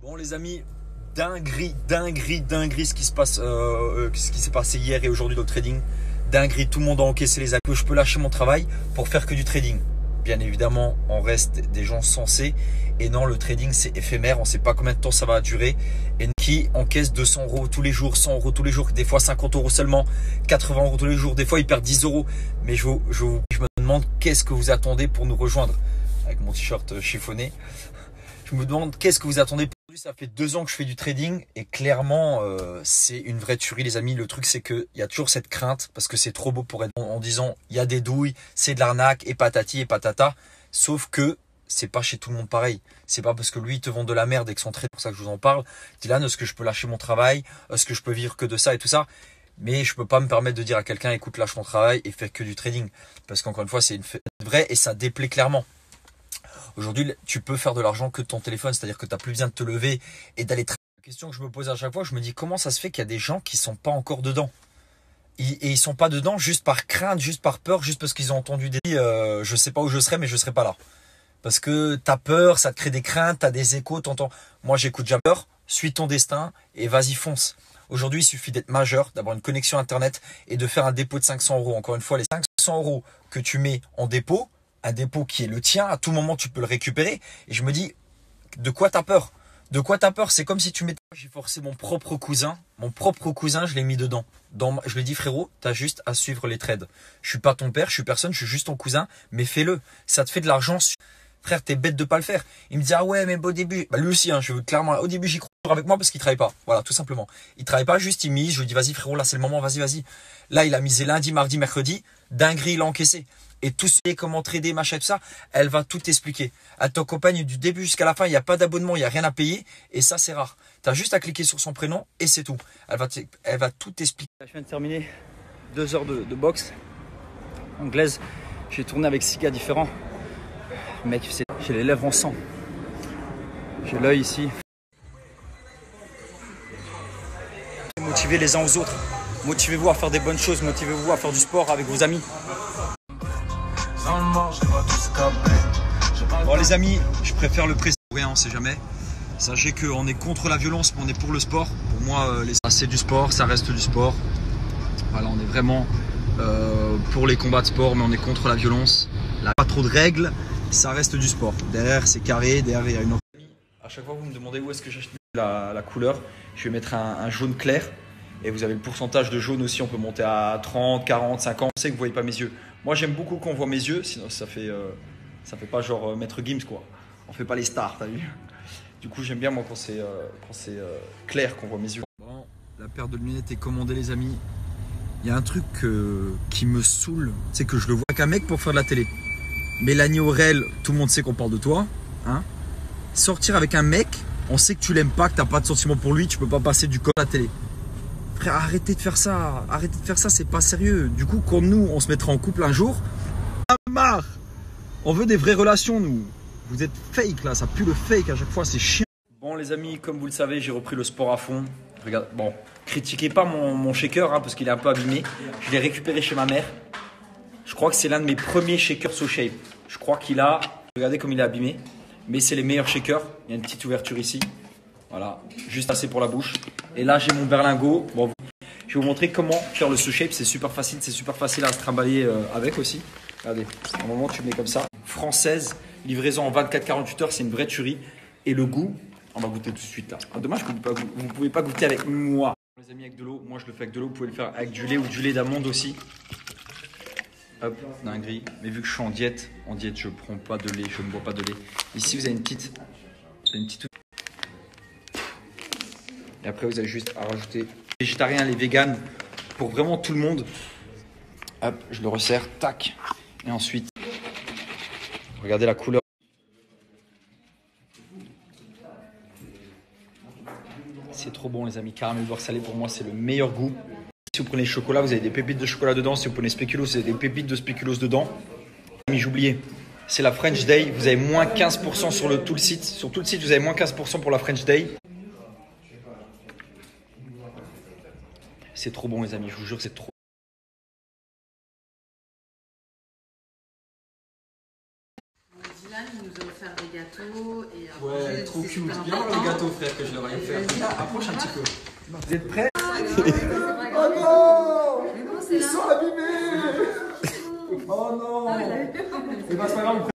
Bon les amis, dinguerie ce qui se passe, ce qui s'est passé hier et aujourd'hui dans le trading. Dinguerie, tout le monde a encaissé les actes. Je peux lâcher mon travail pour faire que du trading. Bien évidemment, on reste des gens sensés. Et non, le trading c'est éphémère, on ne sait pas combien de temps ça va durer. Et qui encaisse 200 € tous les jours, 100 € tous les jours, des fois 50 € seulement, 80 € tous les jours, des fois ils perdent 10 €. Mais je me demande qu'est-ce que vous attendez pour nous rejoindre. Avec mon t-shirt chiffonné. Je me demande qu'est-ce que vous attendez. Ça fait 2 ans que je fais du trading et clairement c'est une vraie tuerie les amis. Le truc c'est qu'il y a toujours cette crainte parce que c'est trop beau pour être en disant il y a des douilles, c'est de l'arnaque et patati et patata. Sauf que c'est pas chez tout le monde pareil. C'est pas parce que lui il te vend de la merde et que son trade, c'est pour ça que je vous en parle. Dylan, est-ce que je peux lâcher mon travail? Est-ce que je peux vivre que de ça et tout ça? Mais je peux pas me permettre de dire à quelqu'un écoute lâche ton travail et fais que du trading. Parce qu'encore une fois c'est une vraie et ça déplaît clairement. Aujourd'hui, tu peux faire de l'argent que de ton téléphone, c'est-à-dire que tu n'as plus besoin de te lever et d'aller travailler. La question que je me pose à chaque fois, je me dis comment ça se fait qu'il y a des gens qui ne sont pas encore dedans. Et ils ne sont pas dedans juste par crainte, juste par peur, juste parce qu'ils ont entendu des je ne sais pas où je serai, mais je ne serai pas là. Parce que tu as peur, ça te crée des craintes, tu as des échos, t'entends. Moi, j'écoute jamais peur, suis ton destin et vas-y, fonce. Aujourd'hui, il suffit d'être majeur, d'avoir une connexion Internet et de faire un dépôt de 500 €. Encore une fois, les 500 € que tu mets en dépôt, un dépôt qui est le tien, à tout moment tu peux le récupérer. Et je me dis, de quoi t'as peur? De quoi t'as peur? C'est comme si tu mettais... J'ai forcé mon propre cousin, je l'ai mis dedans. Je lui ai dit frérot, t'as juste à suivre les trades. Je suis pas ton père, je suis personne, je suis juste ton cousin, mais fais-le. Ça te fait de l'argent. Frère, t'es bête de pas le faire. Il me dit, ah ouais, mais au début, bah lui aussi, hein, je veux clairement, au début, j'y crois avec moi parce qu'il travaille pas. Voilà, tout simplement. Il travaille pas, juste il mise. Je lui dis, vas-y frérot, là c'est le moment, vas-y. Là, il a misé lundi, mardi, mercredi. Dinguerie, il a encaissé. Et tout ce qui est comment trader, machin, tout ça, elle va tout expliquer. Elle t'accompagne du début jusqu'à la fin, il n'y a pas d'abonnement, il n'y a rien à payer. Et ça, c'est rare. Tu as juste à cliquer sur son prénom et c'est tout. Elle va tout expliquer. Je viens de terminer 2 heures de boxe anglaise. J'ai tourné avec 6 gars différents. Mec, j'ai les lèvres en sang. J'ai l'œil ici. Motivez les uns aux autres. Motivez-vous à faire des bonnes choses. Motivez-vous à faire du sport avec vos amis. Bon les amis, je préfère le préciser. Rien, on sait jamais. Sachez qu'on est contre la violence, mais on est pour le sport. Pour moi, c'est du sport, ça reste du sport. Voilà, on est vraiment pour les combats de sport, mais on est contre la violence. Là, pas trop de règles, ça reste du sport. Derrière, c'est carré, derrière, il y a une autre. À chaque fois, vous me demandez où est-ce que j'achète la couleur. Je vais mettre un jaune clair. Et vous avez le pourcentage de jaune aussi, on peut monter à 30, 40, 50. Je sais que vous ne voyez pas mes yeux. Moi, j'aime beaucoup qu'on voit mes yeux, sinon ça fait pas genre Maître Gims, quoi. On fait pas les stars, t'as vu? Du coup, j'aime bien moi quand c'est clair qu'on voit mes yeux. Bon, la paire de lunettes est commandée, les amis. Il y a un truc qui me saoule, c'est que je le vois qu'un mec pour faire de la télé. Mélanie Aurel, tout le monde sait qu'on parle de toi. Hein. Sortir avec un mec, on sait que tu l'aimes pas, que t'as pas de sentiment pour lui, tu peux pas passer du code à la télé. Frère, arrêtez de faire ça, c'est pas sérieux. Du coup, quand nous, on se mettra en couple un jour, on marre. On veut des vraies relations, nous. Vous êtes fake là, ça pue le fake à chaque fois, c'est chiant. Bon les amis, comme vous le savez, j'ai repris le sport à fond. Regarde, bon, critiquez pas mon shaker hein, parce qu'il est un peu abîmé. Je l'ai récupéré chez ma mère. Je crois que c'est l'un de mes premiers shakers SoShape. Je crois qu'il a, regardez comme il est abîmé, mais c'est les meilleurs shakers. Il y a une petite ouverture ici. Voilà, juste assez pour la bouche. Et là, j'ai mon berlingot. Bon, je vais vous montrer comment faire le SoShape. C'est super facile à se trimballer avec aussi. Regardez, à un moment, tu mets comme ça. Française, livraison en 24-48 heures, c'est une vraie tuerie. Et le goût, on va goûter tout de suite là. Ah, dommage que vous ne pouvez pas goûter avec moi. Les amis, avec de l'eau, moi je le fais avec de l'eau. Vous pouvez le faire avec du lait ou du lait d'amande aussi. Hop, dinguerie. Mais vu que je suis en diète, je ne prends pas de lait, je ne bois pas de lait. Ici, vous avez une petite. Et après, vous avez juste à rajouter les végétariens, les véganes, pour vraiment tout le monde. Hop, je le resserre, tac. Et ensuite, regardez la couleur. C'est trop bon, les amis. Caramel beurre salé, pour moi, c'est le meilleur goût. Si vous prenez le chocolat, vous avez des pépites de chocolat dedans. Si vous prenez spéculoos, vous avez des pépites de spéculoos dedans. Mais j'oubliais, c'est la French Day. Vous avez moins 15% sur tout le site. Sur tout le site, vous avez moins 15% pour la French Day. C'est trop bon, les amis. Je vous jure, c'est trop. Dylan, il nous a offert des gâteau. Et à Ouais, manger, trop c'est cute. super Viens voir important. le gâteau, frère, que je leur ai fait. Vas-y. Là, approche un petit peu. Vous êtes prêts? Oh non! Mais bon, c'est là. abîmés! Oh non! Et bah, c'est pas grave,